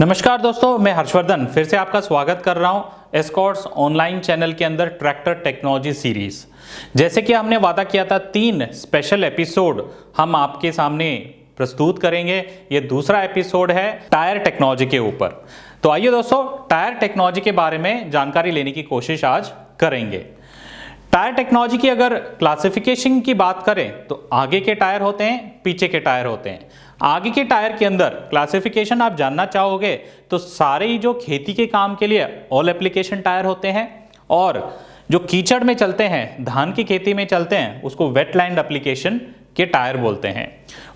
नमस्कार दोस्तों, मैं हर्षवर्धन फिर से आपका स्वागत कर रहा हूं एस्कॉर्ट्स ऑनलाइन चैनल के अंदर ट्रैक्टर टेक्नोलॉजी सीरीज। जैसे कि हमने वादा किया था 3 स्पेशल एपिसोड हम आपके सामने प्रस्तुत करेंगे। ये दूसरा एपिसोड है टायर टेक्नोलॉजी के ऊपर। तो आइए दोस्तों, टायर टेक्नोलॉजी के बारे में जानकारी लेने की कोशिश आज करेंगे। टायर टेक्नोलॉजी की अगर क्लासिफिकेशन की बात करें तो आगे के टायर होते हैं, पीछे के टायर होते हैं। आगे के टायर के अंदर क्लासिफिकेशन आप जानना चाहोगे तो सारे ही जो खेती के काम के लिए ऑल एप्लीकेशन टायर होते हैं, और जो कीचड़ में चलते हैं, धान की खेती में चलते हैं, उसको वेटलैंड एप्लीकेशन के टायर बोलते हैं।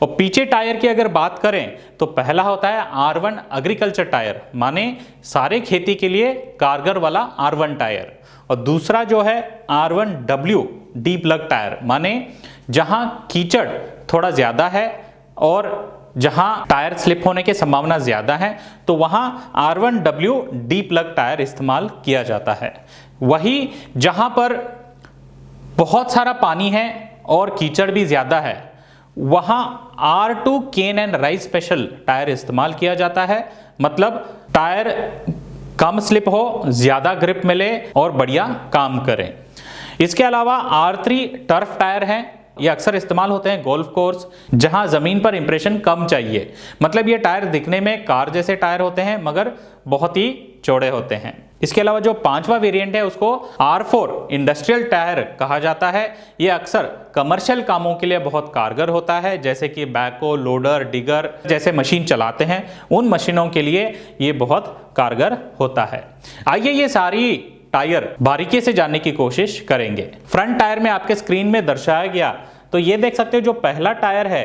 और पीछे टायर की अगर बात करें तो पहला होता है R1 एग्रीकल्चर टायर, माने सारे खेती के लिए कारगर वाला R1 टायर। और दूसरा जो है R1W डीप लग टायर, माने जहां कीचड़ थोड़ा ज्यादा है और जहां टायर स्लिप होने की संभावना ज्यादा है तो वहां R1W डीप लग टायर इस्तेमाल किया जाता है। वही जहां पर बहुत सारा पानी है और कीचड़ भी ज्यादा है वहां R2 cane and rice special tyre इस्तेमाल किया जाता है। मतलब टायर कम स्लिप हो, ज्यादा ग्रिप मिले और बढ़िया काम करें। इसके अलावा R3 टर्फ टायर है। ये अक्सर इस्तेमाल होते हैं गोल्फ कोर्स, जहां जमीन पर इंप्रेशन कम चाहिए। मतलब ये टायर दिखने में कार जैसे टायर होते हैं मगर बहुत ही चौड़े होते हैं। इसके अलावा जो 5वां वेरिएंट है उसको R4 इंडस्ट्रियल टायर कहा जाता है। ये अक्सर कमर्शियल कामों के लिए बहुत कारगर होता है, जैसे कि बैकहो, लोडर, डिगर जैसे मशीन चलाते हैं, उन मशीनों के लिए ये बहुत कारगर होता है। आइए ये सारी टायर बारीकी से जानने की कोशिश करेंगे। फ्रंट टायर में आपके स्क्रीन में दर्शाया गया तो ये देख सकते हो, जो पहला टायर है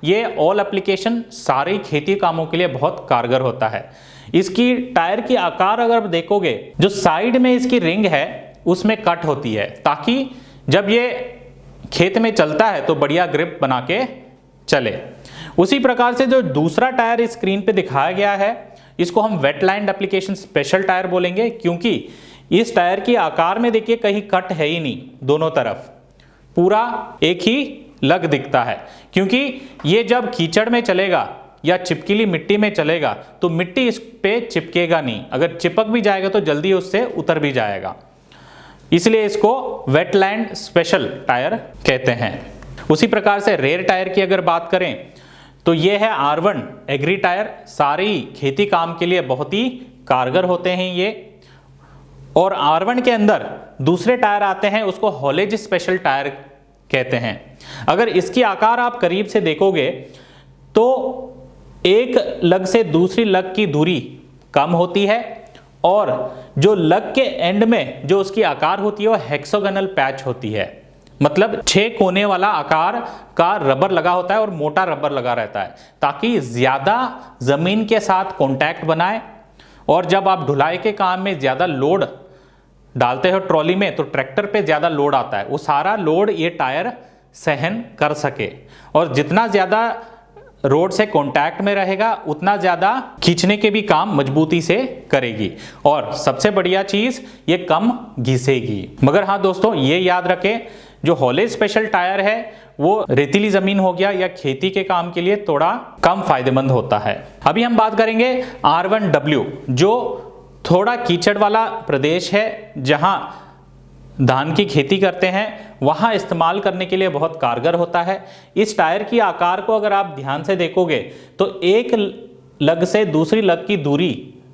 ये ऑल एप्लीकेशन सारे खेती कामों के लिए बहुत कारगर होता है। इसकी टायर की आकार अगर देखोगे, जो साइड में इसकी रिंग है उसमें कट होती है ताकि जब ये खेत में चलता है तो बढ़िया ग्रिप बना के चले। उसी प्रकार से जो दूसरा टायर इस स्क्रीन पे दिखाया गया है इसको हम वेटलैंड एप्लीकेशन स्पेशल टायर बोलेंगे, क्योंकि इस टायर की आकार में देखिए कहीं कट है ही नहीं, दोनों तरफ पूरा एक ही लग दिखता है। क्योंकि ये जब कीचड़ में चलेगा या चिपकीली मिट्टी में चलेगा तो मिट्टी इस पे चिपकेगा नहीं, अगर चिपक भी जाएगा तो जल्दी उससे उतर भी जाएगा, इसलिए इसको वेटलैंड स्पेशल टायर कहते हैं। उसी प्रकार से रेयर टायर की अगर बात करें तो ये है R1 एग्री टायर। सारी खेती काम के लिए बहुत ही कारगर होते हैं ये। और R1 के अंदर दूसरे टायर आते हैं, उसको हॉलेज स्पेशल टायर कहते हैं। अगर इसकी आकार आप करीब से देखोगे तो एक लग से दूसरी लग की दूरी कम होती है, और जो लग के एंड में जो उसकी आकार होती है वो हेक्सागोनल पैच होती है। मतलब 6 कोने वाला आकार का रबर लगा होता है और मोटा रबर लगा रहता है ताकि ज्यादा जमीन के साथ कांटेक्ट बनाए, और जब आप ढुलाई के काम में ज्यादा लोड डालते हो ट्रॉली में तो ट्रैक्टर पे ज्यादा लोड आता है, वो सारा लोड ये टायर सहन कर सके। और जितना ज्यादा रोड से कांटेक्ट में रहेगा उतना ज्यादा खींचने के भी काम मजबूती से करेगी, और सबसे बढ़िया चीज ये कम घिसेगी। मगर हाँ दोस्तों, ये याद रखें, जो हॉलेज स्पेशल टायर है वो रेतीली जमीन हो गया या खेती के काम के लिए थोड़ा कम फायदेमंद होता है। अभी हम बात करेंगे R1W, जो थोड़ा कीचड़ वाला प्रदेश है, जहां धान की खेती करते हैं वहां इस्तेमाल करने के लिए बहुत कारगर होता है। इस टायर की आकार को अगर आप ध्यान से देखोगे तो एक लग से दूसरी लग की दूरी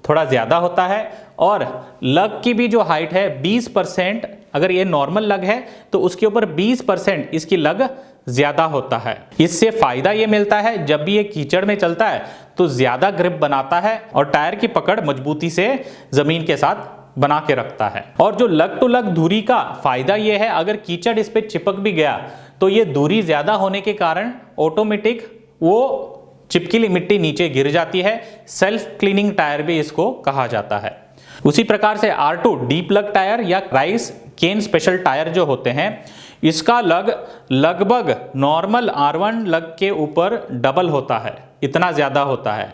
थोड़ा ज्यादा होता है, और लग की भी जो हाइट है 20%, अगर ये नॉर्मल लग है तो उसके ऊपर 20% इसकी लग ज्यादा होता है। इससे फायदा ये मिलता है, जब भी ये कीचड़ में चलता है तो ज्यादा ग्रिप बनाता है और टायर की पकड़ मजबूती से जमीन के साथ बना के रखता है। और जो लग टू लग दूरी का फायदा ये है, अगर कीचड़ इस पे चिपक भी गया तो ये दूरी ज्यादा होने के कारण ऑटोमेटिक वो चिपकीली मिट्टी नीचे गिर जाती है। सेल्फ क्लीनिंग टायर भी इसको कहा जाता है। उसी प्रकार से R2 डीप लग टायर या राइस केन स्पेशल टायर जो होते हैं, इसका लग लगभग नॉर्मल R1 लग के ऊपर डबल होता है, इतना ज्यादा होता है।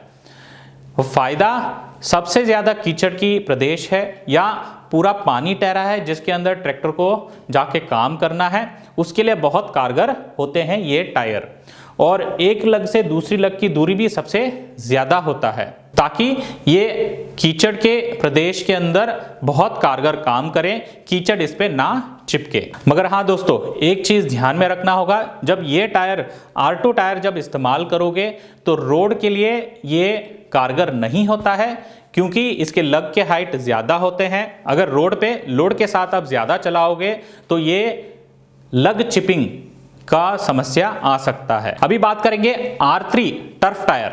फायदा सबसे ज्यादा कीचड़ की प्रदेश है या पूरा पानी टहरा है जिसके अंदर ट्रैक्टर को जाके काम करना है, उसके लिए बहुत कारगर होते हैं ये टायर। और एक लग से दूसरी लग की दूरी भी सबसे ज्यादा होता है, ताकि ये कीचड़ के प्रदेश के अंदर बहुत कारगर काम करें, कीचड़ इस पे ना चिपके। मगर हाँ दोस्तों, एक चीज ध्यान में रखना होगा, जब ये टायर R2 टायर जब इस्तेमाल करोगे तो रोड के लिए ये कारगर नहीं होता है, क्योंकि इसके लग के हाइट ज्यादा होते हैं। अगर रोड पे लोड के साथ आप ज्यादा चलाओगे तो ये लग चिपिंग का समस्या आ सकता है। अभी बात करेंगे R3 टर्फ टायर।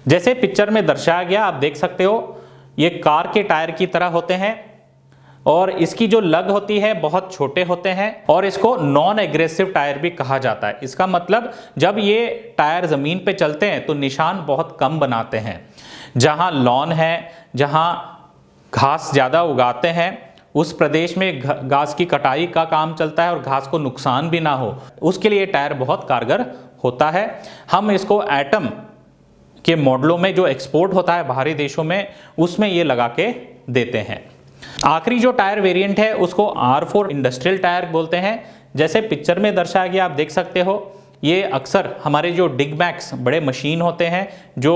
जैसे पिक्चर में दर्शाया गया, आप देख सकते हो ये कार के टायर की तरह होते हैं और इसकी जो लग होती है बहुत छोटे होते हैं और इसको नॉन एग्रेसिव टायर भी कहा जाता है। इसका मतलब जब ये टायर जमीन पे चलते हैं तो निशान बहुत कम बनाते हैं। जहां लॉन है, जहां घास ज्यादा उगाते हैं, उस प्रदेश में घास की कटाई का काम चलता है और घास को नुकसान भी ना हो, उसके लिए टायर बहुत कारगर होता है। हम इसको एटम के मॉडलों में जो एक्सपोर्ट होता है बाहरी देशों में, उसमें ये लगा के देते हैं। आखिरी जो टायर वेरिएंट है उसको R4 इंडस्ट्रियल टायर बोलते हैं। जैसे पिक्चर में दर्शाया गया, आप देख सकते हो, ये अक्सर हमारे जो डिगमैक्स बड़े मशीन होते हैं जो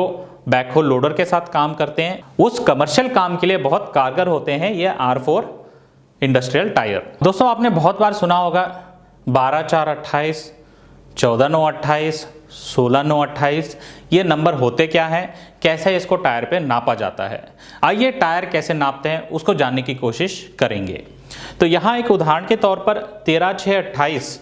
बैकहो लोडर के साथ काम करते हैं, उस कमर्शियल काम के लिए बहुत कारगर होते हैं ये R4 इंडस्ट्रियल टायर। दोस्तों आपने बहुत बार सुना होगा 12/4/28, 14/9/28, 16/9/28, ये नंबर होते क्या हैं, कैसे इसको टायर पे नापा जाता है। आइए टायर कैसे नापते हैं उसको जानने की कोशिश करेंगे। तो यहाँ एक उदाहरण के तौर पर 13/6/28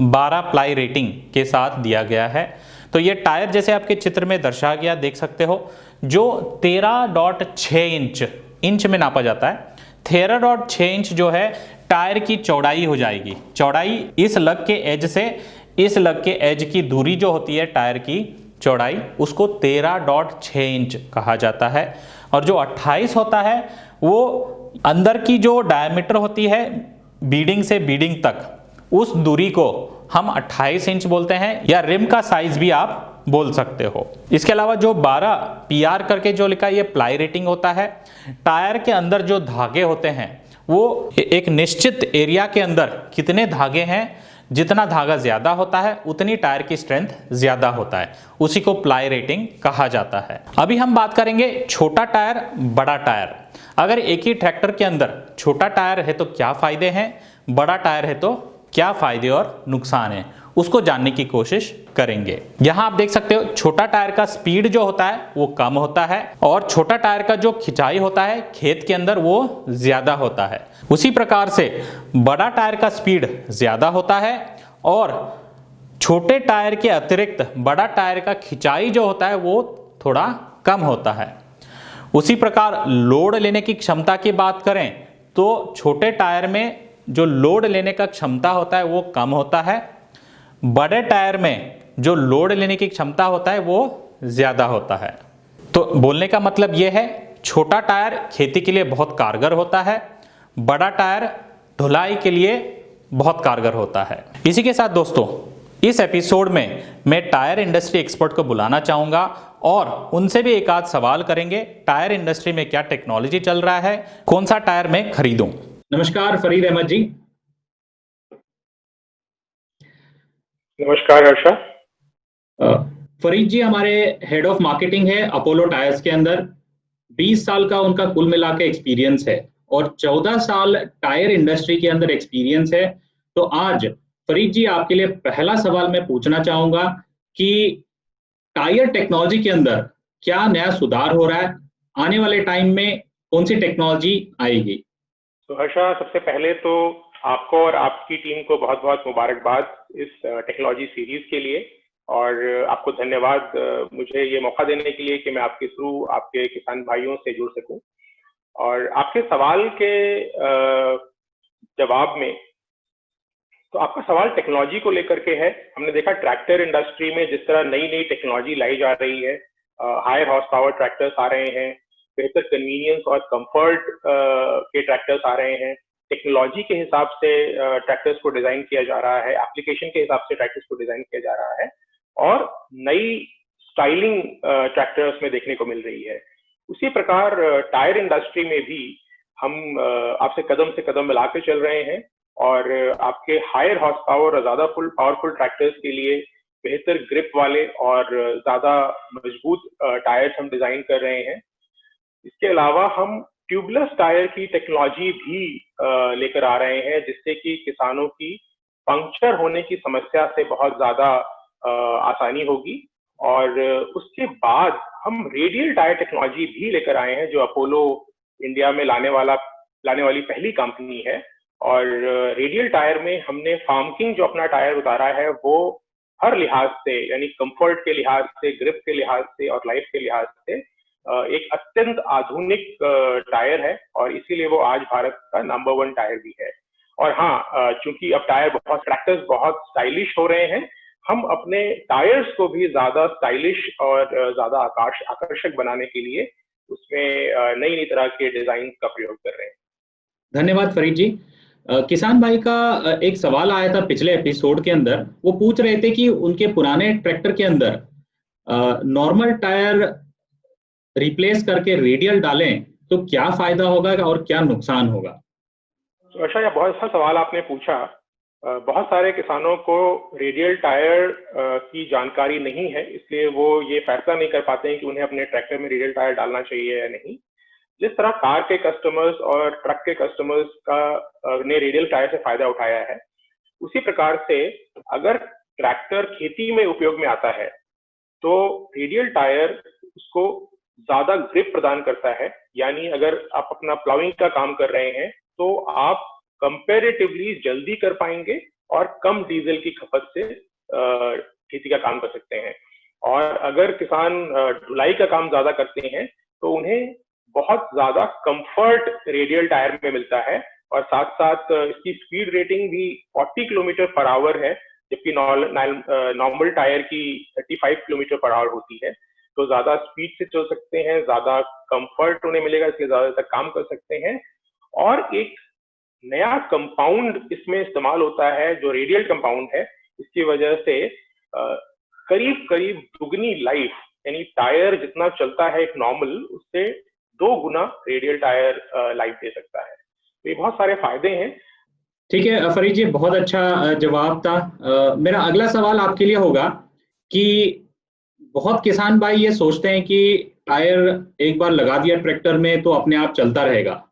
12 प्लाई रेटिंग के साथ दिया गया है। तो ये टायर जैसे आपके चित्र में दर्शाया गया, देख सकते हो, जो 13.6 इंच में नापा जाता है। 13.6 इंच जो है टायर की चौड़ाई हो जाएगी। चौड़ाई इस लग के एज से इस लग के एज की दूरी जो होती है टायर की चौड़ाई, उसको 13.6 इंच कहा जाता है। और जो 28 होता है वो अंदर की जो डायमीटर होती है बीडिंग से बीडिंग तक, उस दूरी को हम 28 इंच बोलते हैं, या रिम का साइज भी आप बोल सकते हो। इसके अलावा जो 12 PR करके जो लिखा है ये प्लाई रेटिंग होता है। टायर के अंदर जो धागे होते हैं वो एक निश्चित एरिया के अंदर कितने धागे हैं, जितना धागा ज्यादा होता है उतनी टायर की स्ट्रेंथ ज्यादा होता है, उसी को प्लाई रेटिंग कहा जाता है। अभी हम बात करेंगे छोटा टायर, बड़ा टायर। अगर एक ही ट्रैक्टर के अंदर छोटा टायर है तो क्या फायदे हैं, बड़ा टायर है तो क्या फायदे और नुकसान है, उसको जानने की कोशिश करेंगे। यहां आप देख सकते हो छोटा टायर का स्पीड जो होता है वो कम होता है और छोटा टायर का जो खिंचाई होता है खेत के अंदर वो ज्यादा होता है। उसी प्रकार से बड़ा टायर का स्पीड ज्यादा होता है और छोटे टायर के अतिरिक्त बड़ा टायर का खिंचाई जो होता है वो थोड़ा कम होता है। उसी प्रकार लोड लेने की क्षमता की बात करें तो छोटे टायर में जो लोड लेने का क्षमता होता है वो कम होता है, बड़े टायर में जो लोड लेने की क्षमता होता है वो ज्यादा होता है। तो बोलने का मतलब यह है, छोटा टायर खेती के लिए बहुत कारगर होता है, बड़ा टायर ढुलाई के लिए बहुत कारगर होता है। इसी के साथ दोस्तों इस एपिसोड में मैं टायर इंडस्ट्री एक्सपर्ट को बुलाना चाहूंगा और उनसे भी एक आध सवाल करेंगे। टायर इंडस्ट्री में क्या टेक्नोलॉजी चल रहा है, कौन सा टायर मैं खरीदूं। नमस्कार फरीद अहमद जी। नमस्कार हर्षा। फरीद जी हमारे हेड ऑफ मार्केटिंग है अपोलो टायर्स के अंदर। 20 साल का उनका कुल मिला के एक्सपीरियंस है और 14 साल टायर इंडस्ट्री के अंदर एक्सपीरियंस है। तो आज फरीद जी आपके लिए पहला सवाल मैं पूछना चाहूंगा कि टायर टेक्नोलॉजी के अंदर क्या नया सुधार हो रहा है, आने वाले टाइम में कौन सी टेक्नोलॉजी आएगी। तो हर्षा, सबसे पहले तो आपको और आपकी टीम को बहुत बहुत मुबारकबाद इस टेक्नोलॉजी सीरीज के लिए, और आपको धन्यवाद मुझे ये मौका देने के लिए कि मैं आपके थ्रू आपके किसान भाइयों से जुड़ सकूं। और आपके सवाल के जवाब में, तो आपका सवाल टेक्नोलॉजी को लेकर के है। हमने देखा ट्रैक्टर इंडस्ट्री में जिस तरह नई नई टेक्नोलॉजी लाई जा रही है, हायर हॉर्स पावर ट्रैक्टर्स आ रहे हैं, बेहतर कन्वीनियंस और कंफर्ट के ट्रैक्टर्स आ रहे हैं, टेक्नोलॉजी के हिसाब से ट्रैक्टर्स को डिजाइन किया जा रहा है, एप्लीकेशन के हिसाब से ट्रैक्टर्स को डिजाइन किया जा रहा है और नई स्टाइलिंग ट्रैक्टर्स में देखने को मिल रही है। उसी प्रकार टायर इंडस्ट्री में भी हम आपसे कदम से कदम मिला के चल रहे हैं और आपके हायर हॉर्स पावर और ज्यादा पावरफुल ट्रैक्टर्स के लिए बेहतर ग्रिप वाले और ज्यादा मजबूत टायर्स हम डिजाइन कर रहे हैं। इसके अलावा हम ट्यूबलेस टायर की टेक्नोलॉजी भी लेकर आ रहे हैं, जिससे कि किसानों की पंक्चर होने की समस्या से बहुत ज्यादा आसानी होगी। और उसके बाद हम रेडियल टायर टेक्नोलॉजी भी लेकर आए हैं, जो अपोलो इंडिया में लाने वाली पहली कंपनी है। और रेडियल टायर में हमने फार्मकिंग जो अपना टायर उतारा है वो हर लिहाज से, यानी कंफर्ट के लिहाज से, ग्रिप के लिहाज से और लाइफ के लिहाज से एक अत्यंत आधुनिक टायर है, और इसीलिए वो आज भारत का नंबर 1 टायर भी है। और हाँ, चूंकि अब ट्रैक्टर्स बहुत स्टाइलिश हो रहे हैं, हम अपने टायर्स को भी ज्यादा स्टाइलिश और ज्यादा आकर्षक बनाने के लिए उसमें नई नई तरह के डिजाइन का प्रयोग कर रहे हैं। धन्यवाद फरीद जी। किसान भाई का एक सवाल आया था पिछले एपिसोड के अंदर। वो पूछ रहे थे कि उनके पुराने ट्रैक्टर के अंदर नॉर्मल टायर रिप्लेस करके रेडियल डालें तो क्या फायदा होगा और क्या नुकसान होगा? तो अच्छा, यह बहुत अच्छा सवाल आपने पूछा। बहुत सारे किसानों को रेडियल टायर की जानकारी नहीं है, इसलिए वो ये फैसला नहीं कर पाते हैं कि उन्हें अपने ट्रैक्टर में रेडियल टायर डालना चाहिए या नहीं। जिस तरह कार के कस्टमर्स और ट्रक के कस्टमर्स ने रेडियल टायर से फायदा उठाया है, उसी प्रकार से अगर ट्रैक्टर खेती में उपयोग में आता है तो रेडियल टायर उसको ज्यादा ग्रिप प्रदान करता है। यानी अगर आप अपना प्लाविंग का काम कर रहे हैं तो आप कंपैरेटिवली जल्दी कर पाएंगे और कम डीजल की खपत से खेती का काम कर सकते हैं। और अगर किसान ढुलाई का काम ज्यादा करते हैं तो उन्हें बहुत ज्यादा कंफर्ट रेडियल टायर में मिलता है, और साथ साथ इसकी स्पीड रेटिंग भी 40 किलोमीटर पर आवर है, जबकि नॉर्मल टायर की 35 किलोमीटर पर आवर होती है। तो ज्यादा स्पीड से चल सकते हैं, ज्यादा कंफर्ट उन्हें मिलेगा, इसलिए ज्यादा तक काम कर सकते हैं। और एक नया कंपाउंड इसमें इस्तेमाल होता है जो रेडियल कंपाउंड है। इसकी वजह से करीब करीब दुगनी लाइफ, यानी टायर जितना चलता है एक नॉर्मल, उससे 2 गुना रेडियल टायर लाइफ दे सकता है। तो ये बहुत सारे फायदे हैं। ठीक है फरीद जी, बहुत अच्छा जवाब था। मेरा अगला सवाल आपके लिए होगा कि बहुत किसान भाई ये सोचते हैं कि टायर एक बार लगा दिया ट्रैक्टर में तो अपने आप चलता रहेगा,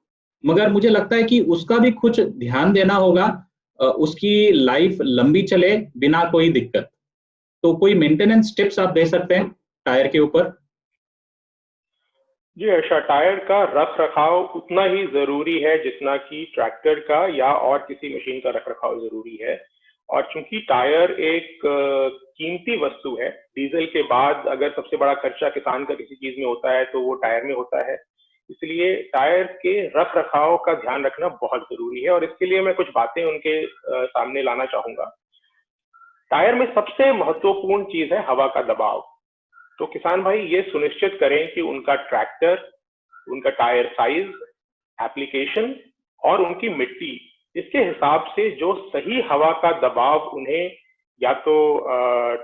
मगर मुझे लगता है कि उसका भी कुछ ध्यान देना होगा, उसकी लाइफ लंबी चले बिना कोई दिक्कत। तो कोई मेंटेनेंस टिप्स आप दे सकते हैं टायर के ऊपर? जी अच्छा, टायर का रख रखाव उतना ही जरूरी है जितना कि ट्रैक्टर का या और किसी मशीन का रख रखाव जरूरी है। और चूंकि टायर एक कीमती वस्तु है, डीजल के बाद अगर सबसे बड़ा खर्चा किसान का किसी चीज में होता है तो वो टायर में होता है, इसलिए टायर के रख रखाव का ध्यान रखना बहुत जरूरी है। और इसके लिए मैं कुछ बातें उनके सामने लाना चाहूंगा। टायर में सबसे महत्वपूर्ण चीज है हवा का दबाव। तो किसान भाई ये सुनिश्चित करें कि उनका ट्रैक्टर, उनका टायर साइज, एप्लीकेशन और उनकी मिट्टी, इसके हिसाब से जो सही हवा का दबाव उन्हें या तो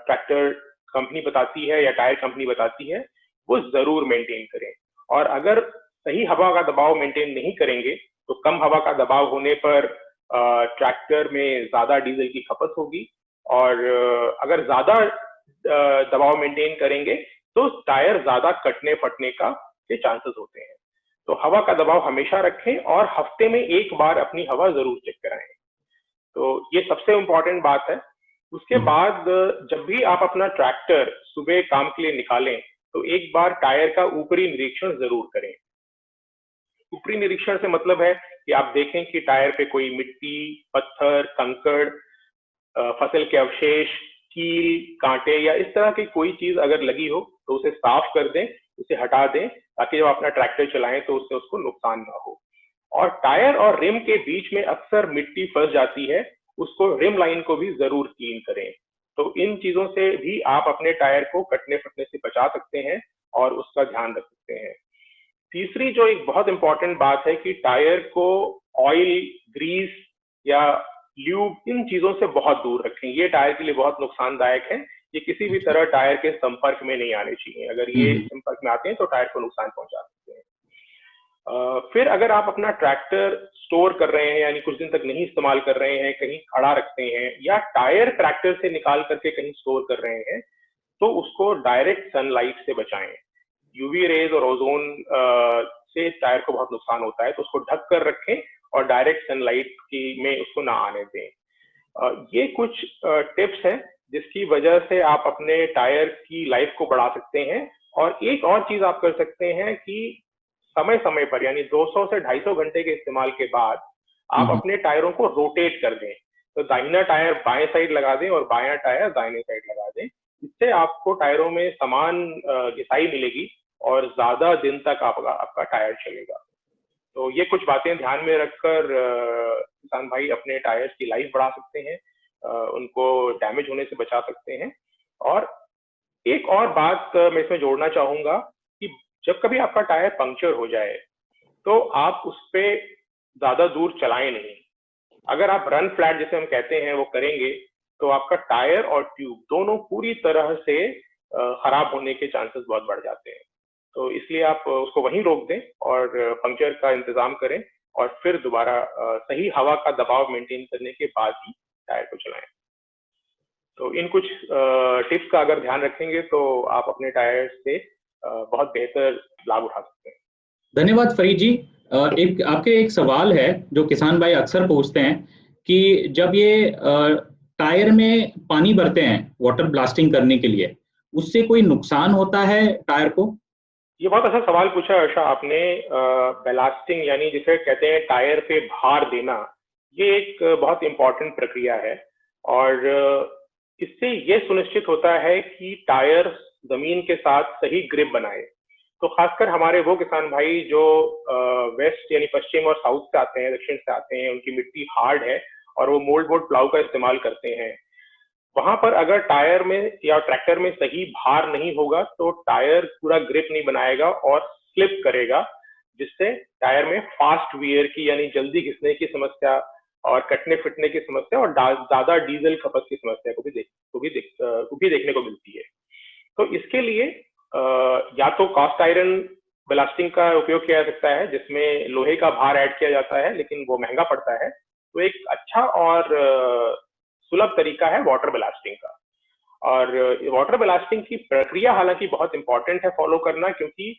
ट्रैक्टर कंपनी बताती है या टायर कंपनी बताती है, वो जरूर मेंटेन करें। और अगर सही हवा का दबाव मेंटेन नहीं करेंगे तो कम हवा का दबाव होने पर ट्रैक्टर में ज्यादा डीजल की खपत होगी, और अगर ज्यादा दबाव मेंटेन करेंगे तो टायर ज्यादा कटने फटने के चांसेस होते हैं। तो हवा का दबाव हमेशा रखें और हफ्ते में एक बार अपनी हवा जरूर चेक कराएं। तो ये सबसे इम्पोर्टेंट बात है। उसके बाद जब भी आप अपना ट्रैक्टर सुबह काम के लिए निकालें तो एक बार टायर का ऊपरी निरीक्षण जरूर करें। ऊपरी निरीक्षण से मतलब है कि आप देखें कि टायर पे कोई मिट्टी, पत्थर, कंकड़, फसल के अवशेष, कील, कांटे या इस तरह की कोई चीज अगर लगी हो तो उसे साफ कर दें, उसे हटा दें, ताकि जब अपना ट्रैक्टर चलाएं तो उससे उसको नुकसान ना हो। और टायर और रिम के बीच में अक्सर मिट्टी फंस जाती है, उसको रिम लाइन को भी जरूर क्लीन करें। तो इन चीजों से भी आप अपने टायर को कटने फटने से बचा सकते हैं और उसका ध्यान रख सकते हैं। तीसरी जो एक बहुत इंपॉर्टेंट बात है कि टायर को ऑयल, ग्रीस या ल्यूब, इन चीजों से बहुत दूर रखें। ये टायर के लिए बहुत नुकसानदायक है। ये किसी भी तरह टायर के संपर्क में नहीं आने चाहिए। अगर ये संपर्क में आते हैं तो टायर को नुकसान पहुंचा सकते हैं। फिर अगर आप अपना ट्रैक्टर स्टोर कर रहे हैं, यानी कुछ दिन तक नहीं इस्तेमाल कर रहे हैं, कहीं खड़ा रखते हैं, या टायर ट्रैक्टर से निकाल करके कहीं स्टोर कर रहे हैं, तो उसको डायरेक्ट सनलाइट से बचाएं। यूवी रेज और ओजोन से टायर को बहुत नुकसान होता है, तो उसको ढक कर रखें और डायरेक्ट सनलाइट की में उसको ना आने दें। ये कुछ टिप्स हैं जिसकी वजह से आप अपने टायर की लाइफ को बढ़ा सकते हैं। और एक और चीज आप कर सकते हैं कि समय समय पर, यानी 200 से 250 घंटे के इस्तेमाल के बाद आप अपने टायरों को रोटेट कर दें। तो दाहिना टायर बाएं साइड लगा दें और बायां टायर दाहिने साइड लगा दें। इससे आपको टायरों में समान घिसाई मिलेगी और ज्यादा दिन तक आपका टायर चलेगा। तो ये कुछ बातें ध्यान में रखकर किसान भाई अपने टायर्स की लाइफ बढ़ा सकते हैं, उनको डैमेज होने से बचा सकते हैं। और एक और बात मैं इसमें जोड़ना चाहूंगा कि जब कभी आपका टायर पंक्चर हो जाए तो आप उस पर ज्यादा दूर चलाएं नहीं। अगर आप रन फ्लैट जिसे हम कहते हैं वो करेंगे तो आपका टायर और ट्यूब दोनों पूरी तरह से खराब होने के चांसेस बहुत बढ़ जाते हैं। तो इसलिए आप उसको वहीं रोक दें और पंक्चर का इंतजाम करें और फिर दोबारा सही हवा का दबाव मेंटेन करने के बाद ही टायर को चलाएं। तो इन कुछ टिप्स का अगर ध्यान रखेंगे तो आप अपने टायर से बहुत बेहतर लाभ उठा सकते हैं। धन्यवाद फरीद जी। एक सवाल है जो किसान भाई अक्सर पूछते हैं कि जब ये टायर में पानी भरते हैं वाटर ब्लास्टिंग करने के लिए, उससे कोई नुकसान होता है टायर को? ये बहुत अच्छा सवाल पूछा हर्षा आपने। ब्लास्टिंग यानी जिसे कहते हैं टायर पे भार देना, ये एक बहुत इंपॉर्टेंट प्रक्रिया है। और इससे ये सुनिश्चित होता है कि टायर जमीन के साथ सही ग्रिप बनाए। तो खासकर हमारे वो किसान भाई जो वेस्ट यानी पश्चिम और साउथ से आते हैं, दक्षिण से आते हैं, उनकी मिट्टी हार्ड है और वो मोल्ड बोर्ड प्लाऊ का इस्तेमाल करते हैं, वहां पर अगर टायर में या ट्रैक्टर में सही भार नहीं होगा तो टायर पूरा ग्रिप नहीं बनाएगा और स्लिप करेगा, जिससे टायर में फास्ट वियर की यानी जल्दी घिसने की समस्या और कटने फिटने की समस्या और ज्यादा डीजल खपत की समस्या को भी देखने को मिलती है। तो इसके लिए या तो कास्ट आयरन ब्लास्टिंग का उपयोग किया जा सकता है जिसमें लोहे का भार ऐड किया जाता है, लेकिन वो महंगा पड़ता है। तो एक अच्छा और सुलभ तरीका है वाटर ब्लास्टिंग का। और वाटर ब्लास्टिंग की प्रक्रिया हालांकि बहुत इंपॉर्टेंट है फॉलो करना, क्योंकि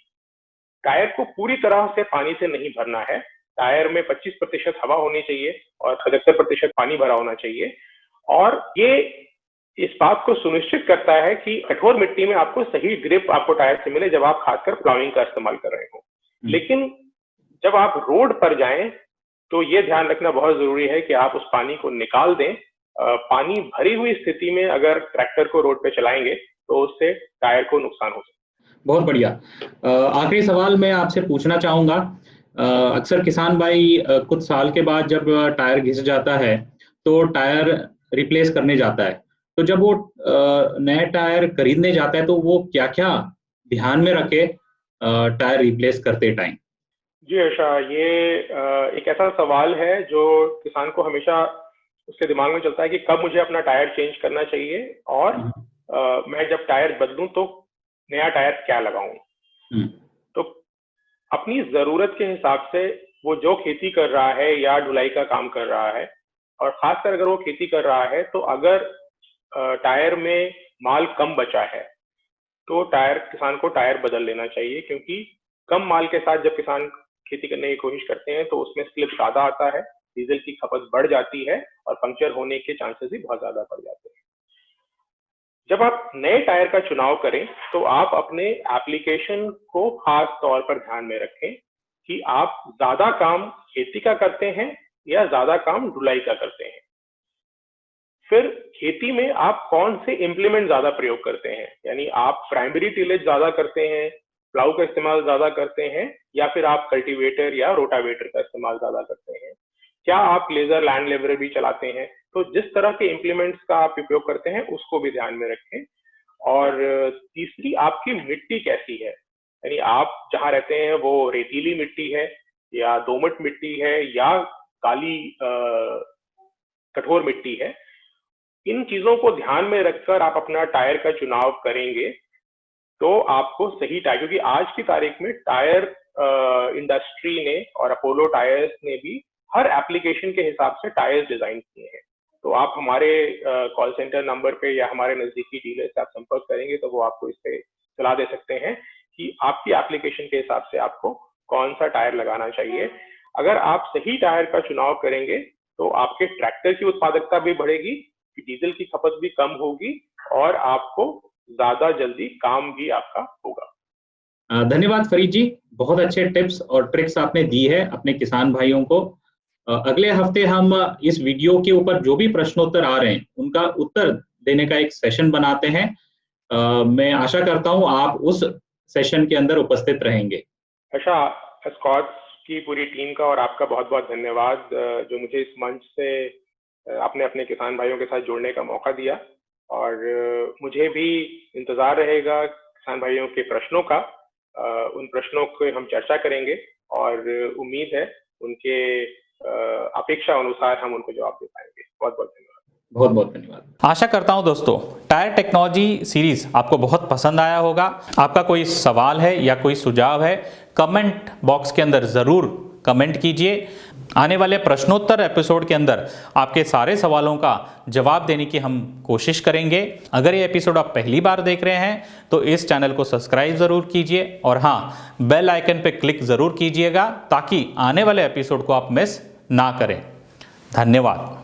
टायर को पूरी तरह से पानी से नहीं भरना है। टायर में 25% हवा होनी चाहिए और 75% पानी भरा होना चाहिए। और ये इस बात को सुनिश्चित करता है कि कठोर मिट्टी में आपको सही ग्रिप आपको टायर से मिले जब आप खासकर प्लाविंग का इस्तेमाल कर रहे हो। लेकिन जब आप रोड पर जाएं तो ये ध्यान रखना बहुत जरूरी है कि आप उस पानी को निकाल दें। पानी भरी हुई स्थिति में अगर ट्रैक्टर को रोड पे चलाएंगे तो उससे टायर को नुकसान हो सकता है। बहुत बढ़िया। आखिरी सवाल मैं आपसे पूछना चाहूंगा, अक्सर किसान भाई कुछ साल के बाद जब टायर घिस जाता है तो टायर रिप्लेस करने जाता है, तो जब वो नया टायर खरीदने जाता है तो वो क्या क्या ध्यान में रखे टायर रिप्लेस करते टाइम? जी हर्षा, ये एक ऐसा सवाल है जो किसान को हमेशा उसके दिमाग में चलता है कि कब मुझे अपना टायर चेंज करना चाहिए और मैं जब टायर बदलूं तो नया टायर क्या लगाऊं। तो अपनी जरूरत के हिसाब से वो जो खेती कर रहा है या ढुलाई का काम कर रहा है, और खासकर अगर वो खेती कर रहा है तो अगर टायर में माल कम बचा है तो किसान को टायर बदल लेना चाहिए, क्योंकि कम माल के साथ जब किसान खेती करने की कोशिश करते हैं तो उसमें स्लिप ज्यादा आता है, डीजल की खपत बढ़ जाती है और पंक्चर होने के चांसेस भी बहुत ज्यादा बढ़ जाते हैं। जब आप नए टायर का चुनाव करें तो आप अपने एप्लीकेशन को खास तौर पर ध्यान में रखें कि आप ज्यादा काम खेती का करते हैं या ज्यादा काम ढुलाई का करते हैं। फिर खेती में आप कौन से इंप्लीमेंट ज्यादा प्रयोग करते हैं, यानी आप प्राइमरी टिलेज ज्यादा करते हैं, प्लाऊ का इस्तेमाल ज्यादा करते हैं, या फिर आप कल्टीवेटर या रोटावेटर का इस्तेमाल ज्यादा करते हैं, क्या आप लेजर लैंड लेवलर भी चलाते हैं। तो जिस तरह के इंप्लीमेंट्स का आप उपयोग करते हैं उसको भी ध्यान में रखें। और तीसरी, आपकी मिट्टी कैसी है, यानी आप जहां रहते हैं वो रेतीली मिट्टी है या दोमट मिट्टी है या काली कठोर मिट्टी है। इन चीजों को ध्यान में रखकर आप अपना टायर का चुनाव करेंगे तो आपको सही टायर, क्योंकि आज की तारीख में टायर इंडस्ट्री ने और अपोलो टायर्स ने भी हर एप्लीकेशन के हिसाब से टायर्स डिजाइन किए हैं। तो आप हमारे कॉल सेंटर नंबर पे या हमारे नजदीकी डीलर से आप संपर्क करेंगे तो वो आपको इस पे सलाह दे सकते हैं कि आपकी एप्लीकेशन के हिसाब से आपको कौन सा टायर लगाना चाहिए। अगर आप सही टायर का चुनाव करेंगे तो आपके ट्रैक्टर की उत्पादकता भी बढ़ेगी, डीजल की खपत भी कम होगी और आपको ज्यादा जल्दी काम भी आपका होगा। धन्यवाद फरीद जी, बहुत अच्छे टिप्स और ट्रिक्स आपने दी है अपने किसान भाइयों को। अगले हफ्ते हम इस वीडियो के ऊपर जो भी प्रश्नोत्तर आ रहे हैं उनका उत्तर देने का एक सेशन बनाते हैं। मैं आशा करता हूं आप उस सेशन के अंदर उपस्थित रहेंगे। अच्छा, एस्कॉर्ट्स की पूरी टीम का और आपका बहुत बहुत धन्यवाद जो मुझे इस मंच से आपने अपने किसान भाइयों के साथ जुड़ने का मौका दिया, और मुझे भी इंतजार रहेगा किसान भाइयों के प्रश्नों का। उन प्रश्नों को हम चर्चा करेंगे और उम्मीद है उनके अपेक्षा अनुसार हम उनको जवाब दे पाएंगे। बहुत बहुत धन्यवाद। बहुत बहुत धन्यवाद। आशा करता हूं दोस्तों टायर टेक्नोलॉजी सीरीज आपको बहुत पसंद आया होगा। आपका कोई सवाल है या कोई सुझाव है, कमेंट बॉक्स के अंदर ज़रूर कमेंट कीजिए। आने वाले प्रश्नोत्तर एपिसोड के अंदर आपके सारे सवालों का जवाब देने की हम कोशिश करेंगे। अगर ये एपिसोड आप पहली बार देख रहे हैं तो इस चैनल को सब्सक्राइब ज़रूर कीजिए और हाँ, बेल आइकन पे क्लिक ज़रूर कीजिएगा ताकि आने वाले एपिसोड को आप मिस ना करें। धन्यवाद।